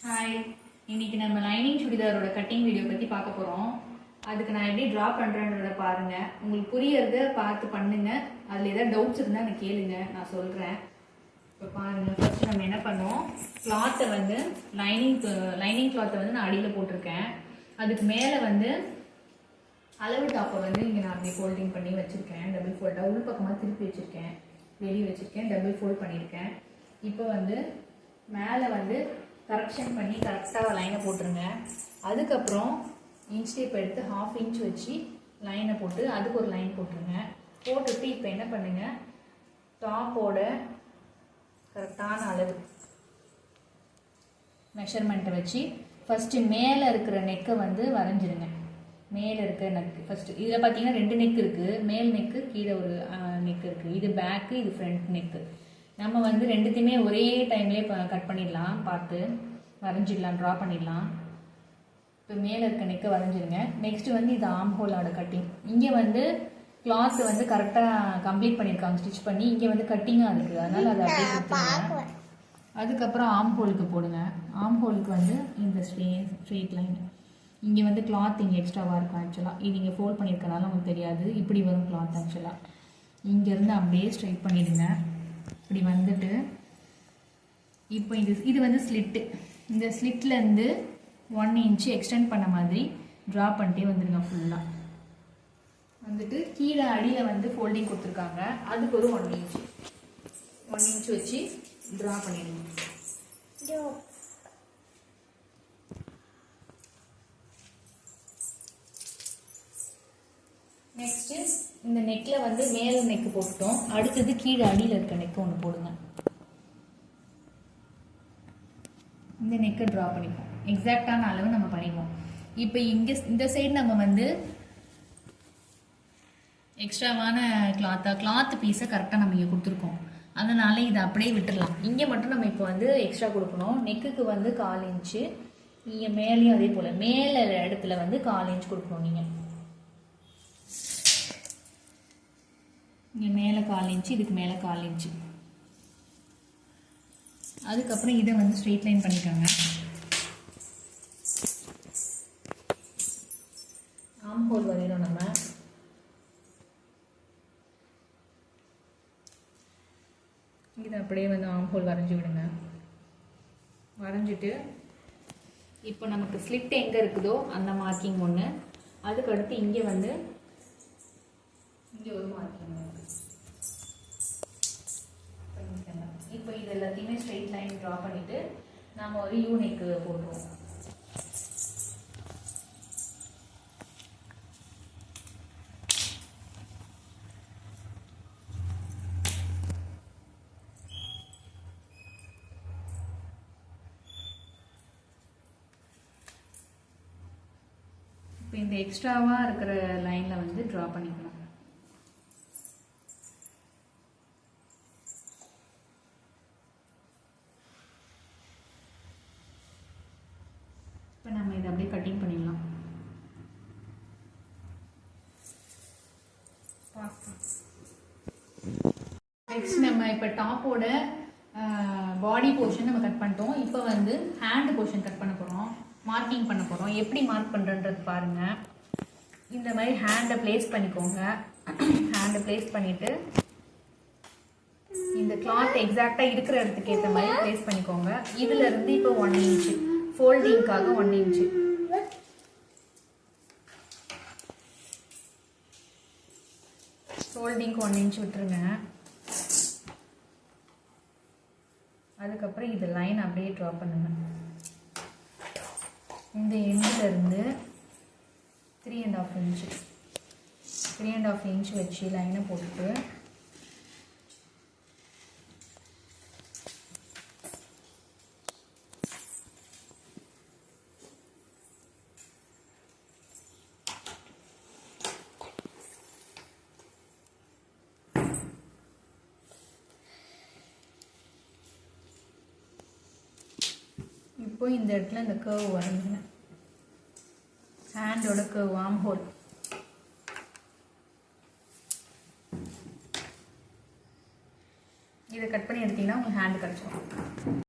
Hi, இன்னைக்கு நம்ம lining சுடிதாரோட cutting video பற்றி பார்க்க போகிறோம். அதுக்கு நான் எப்படி ட்ரா பண்ணுறேன்றதை பாருங்கள். உங்களுக்கு புரியறத பார்த்து பண்ணுங்க. அதில் ஏதாவது டவுட்ஸ் இருந்தால் எனக்கு கேளுங்க, நான் சொல்கிறேன். இப்போ பாருங்கள், ஃபர்ஸ்ட் நம்ம என்ன பண்ணுவோம், கிளாத்தை வந்து லைனிங் கிளாத்தை வந்து நான் அடியில் போட்டிருக்கேன். அதுக்கு மேலே வந்து அளவு டாப்பை வந்து இங்கே நான் அப்படியே ஃபோல்டிங் பண்ணி வச்சுருக்கேன். டபுள் ஃபோல்டாக உள் பக்கமாக திருப்பி வச்சுருக்கேன், வெளியே வச்சுருக்கேன், டபுள் ஃபோல்ட் பண்ணியிருக்கேன். இப்போ வந்து மேலே வந்து கரெக்ஷன் பண்ணி கரெக்டாக லைனை போட்டுருங்க. அதுக்கப்புறம் இன்ச் டேப் எடுத்து 1/2 இன்ச் வச்சு லைனை போட்டு அதுக்கு ஒரு லைன் போட்டுருங்க. போட்டுட்டு இப்போ என்ன பண்ணுங்கள், டாப்போட கரெக்டான அளவு மெஷர்மெண்ட்டை வச்சு ஃபஸ்ட்டு மேலே இருக்கிற நெக்கை வந்து வரைஞ்சிருங்க. மேலே இருக்கிற நெக்கு ஃபஸ்ட்டு, இதில் பார்த்தீங்கன்னா 2 நெக் இருக்குது. மேல் நெக்கு, கீழே ஒரு நெக் இருக்குது. இது பேக்கு, இது ஃப்ரண்ட் நெக்கு. நம்ம வந்து ரெண்டுத்தையுமே ஒரே டைம்லேயே கட் பண்ணிடலாம், பார்த்து வரைஞ்சிடலாம், ட்ரா பண்ணிடலாம். இப்போ மேலே இருக்க நெக்கை வரைஞ்சிருங்க. நெக்ஸ்ட்டு வந்து இது ஆம் ஹோலோட கட்டிங். இங்கே வந்து கிளாத் வந்து கரெக்டாக கம்ப்ளீட் பண்ணியிருக்காங்க, ஸ்டிச் பண்ணி. இங்கே வந்து கட்டிங்காக இருக்குது, அதனால் அதை அப்படியே கொடுத்துருங்க. அதுக்கப்புறம் ஆம் ஹோலுக்கு போடுங்க. ஆம் ஹோலுக்கு வந்து இந்த ஸ்ட்ரெயிட் லைன். இங்கே வந்து கிளாத் இங்கே எக்ஸ்ட்ராவாக இருக்கும். ஆக்சுவலாக இது இங்கே ஃபோல்ட் பண்ணியிருக்கனால உங்களுக்கு தெரியாது, இப்படி வரும் கிளாத். ஆக்சுவலாக இங்கேருந்து அப்படியே ஸ்ட்ரைட் பண்ணிடுங்க. இப்படி வந்துட்டு இப்போ இது வந்து ஸ்லிட்டு. இந்த ஸ்லிட்லேருந்து 1 இன்ச்சு எக்ஸ்டெண்ட் பண்ண மாதிரி ட்ரா பண்ணிட்டே வந்துடுங்க. ஃபுல்லாக வந்துட்டு கீழே அடியில் வந்து ஃபோல்டிங் கொடுத்துருக்காங்க, அதுக்கு ஒரு 1 இன்ச் வச்சு ட்ரா பண்ணிடுங்க. நெக்ஸ்ட்டு இந்த நெக்கில் வந்து மேலே நெக்கு போட்டுட்டோம். அடுத்தது கீழே அடியில் இருக்க நெக்கு ஒன்று போடுங்க. இந்த நெக்கை ட்ரா பண்ணிப்போம். எக்ஸாக்டான அளவு நம்ம பண்ணிடுவோம். இப்போ இங்கே இந்த சைடு நம்ம வந்து எக்ஸ்ட்ராவான கிளாத் பீஸை கரெக்டாக நம்ம இங்கே கொடுத்துருக்கோம். அதனால இதை அப்படியே விட்டுடலாம். இங்கே மட்டும் நம்ம இப்போ வந்து எக்ஸ்ட்ரா கொடுக்கணும். நெக்குக்கு வந்து 1/4 இன்ச்சு, இங்கே மேலேயும் அதே போல் மேலே இடத்துல வந்து 1/4 இன்ச் கொடுக்கணும். நீங்கள் இங்கே மேலே 1/4 இன்ச்சு, இதுக்கு மேலே 1/4 இன்ச்சு. அதுக்கப்புறம் இதை வந்து ஸ்ட்ரெயிட் லைன் பண்ணிக்கோங்க. ஆம் ஹோல் வரையிறோம் நம்ம. இதை அப்படியே வந்து ஆம் ஹோல் வரைஞ்சி விடுங்க. வரைஞ்சிட்டு இப்போ நமக்கு ஸ்லிட் எங்கே இருக்குதோ அந்த மார்க்கிங் ஒன்று, அதுக்கடுத்து இங்கே வந்து இங்கே ஒரு மார்க்கிங். இப்போ இது எல்லாத்தையுமே ஸ்ட்ரெயிட் லைன் ட்ரா பண்ணிவிட்டு நாம் ஒரு யூ நெக்கு போடுவோம். இப்போ இந்த எக்ஸ்ட்ராவாக இருக்கிற லைனில் வந்து ட்ரா பண்ணிக்கணும். இப்போ நம்ம இதை அப்படியே கட்டிங் பண்ணிடலாம். நெக்ஸ்ட் நம்ம இப்போ டாப்போட பாடி போர்ஷன் நம்ம கட் பண்ணிட்டோம். இப்போ வந்து ஹேண்ட் போர்ஷன் கட் பண்ண போகிறோம், மார்க்கிங் பண்ண போகிறோம். எப்படி மார்க் பண்ணுறன்றது பாருங்கள். இந்த மாதிரி ஹேண்டை பிளேஸ் பண்ணிக்கோங்க. ஹேண்டை பிளேஸ் பண்ணிவிட்டு இந்த கிளாத் எக்ஸாக்டாக இருக்கிற இடத்துக்கு ஏற்ற மாதிரி பிளேஸ் பண்ணிக்கோங்க. இதிலிருந்து இப்போ 1 இன்ச்சு ஃபோல்டிங்காக 1 இன்ச்சு. ஃபோல்டிங்க்கு 1 இன்ச் விட்டுருங்க. அதுக்கப்புறம் இது லைன் அப்படியே ட்ரா பண்ணுங்க. இந்த எண்ணிலிருந்து 3.5 இன்ச் வச்சு லைனை போட்டுட்டு இப்போ இந்த இடத்துல இந்த கர்வ் வரைஞ்சிங்க. ஹேண்டோட கர்வ், ஆம் ஹோல். இதை கட் பண்ணி எடுத்தீங்கன்னா உங்களுக்கு ஹேண்ட் கிடச்சிடும்.